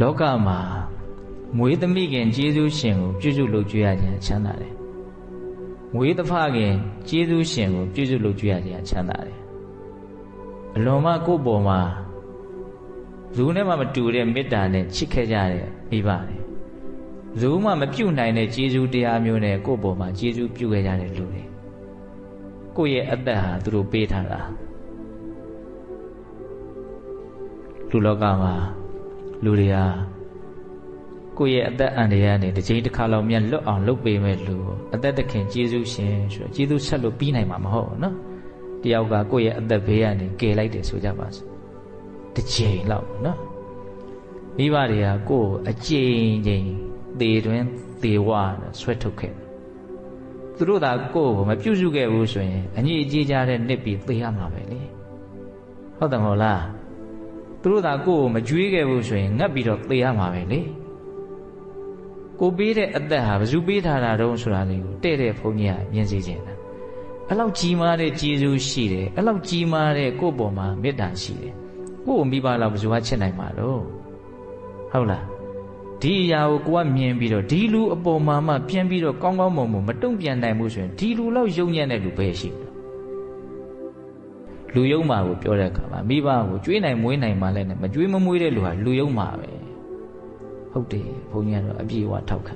လောကမှာမွေးသမီးခင်ကျေးဇူးရှင်ကိုပြုစုလုပ်ကြွရခြင်းချမ်းသာတယ်။မွေးသဖခင်ကျေးဇူးရှင်ကိုပြုစုလုပ်ကြွရခြင်းချမ်းသာတယ်။အလွန်မှကိုယ့်ပေါ်မှာဇူးနဲ့မှမတူတဲ့မေတ္တာနဲ့ချစ်ခဲ့ကြတဲ့မိဘတွေ။ဇူးမှမပြုတ်နိုင်တဲ့ကျေးဇူးတရားမျိုးနဲ့ကိုယ့်ပေါ်မှာကျေးဇူးပြုခဲ့ကြတဲ့လူတွေ။ကိုယ့်ရဲ့အသက်ဟာသူတို့ပေးထားတာ။လူလောကမှာလူတွေဟာကိုယ့်ရဲ့အသက်အန္တရာယ်နဲ့တစ်ချိန်တစ်ခါလောက်မြန်လွတ်အောင်လုပ်ပေးမဲ့လူအသက်သခင်ကျေးဇူးရှင်ဆိုတော့ကျေးဇူးဆက်လို့ပြီးနိုင်မှာမဟုတ်ဘူးနော်တယောက်ကကိုယ့်ရဲ့အသက်ဘေးကနေကယ်လိုက်တယ်ဆိုကြပါစို့တစ်ချိန်လောက်နော်မိဘတွေကကိုယ့်အကျဉ်းချင်းသေတွင်သေဝဆွဲထုတ်ခဲ့သူတို့သာကိုယ့်ကိုမပြုစုခဲ့ဘူးဆိုရင်အညစ်အကြေးကြတဲ့နှစ်ပြီးသေရမှာပဲလေဟုတ်တယ်မဟုတ်လားသူတို့သာကိုယ့်ကိုမကြွေးခဲ့ဘူးဆိုရင်ငတ်ပြီးတော့သေရမှာပဲလေကိုပေးတဲ့အသက်ဟာဘယ်သူပေးထားတာတုံးဆိုတာလေးကိုတဲ့တဲ့ဘုန်းကြီးကမြင်စေချင်တာအဲ့လောက်ကြီးမားတဲ့ကျေးဇူးရှိတယ်အဲ့လောက်ကြီးမားတဲ့ကိုယ့်ပေါ်မှာမေတ္တာရှိတယ်ကိုယ့်ကိုမိဘလောက်ဘယ်သူကချစ်နိုင်မှာတော့ဟုတ်လားဒီအရာကိုကိုကမြင်ပြီးတော့ဒီလူအပေါ်မှာမှပြန်ပြီးတော့ကောင်းကောင်းမွန်မွန်မတုံ့ပြန်နိုင်မှုဆိုရင်ဒီလူလောက်ယုံညံ့တဲ့လူပဲရှိတယ်လူယုံမာကိုပြောတဲ့အခါမှာမိဘကိုကျွေးနိုင်မွေးနိုင်မှလည်းမကျွေးမမွေးတဲ့လူဟာလူယုံမာပဲဟုတ်တယ်ဘုန်းကြီးကတော့အပြည့်အဝထောက်ခံ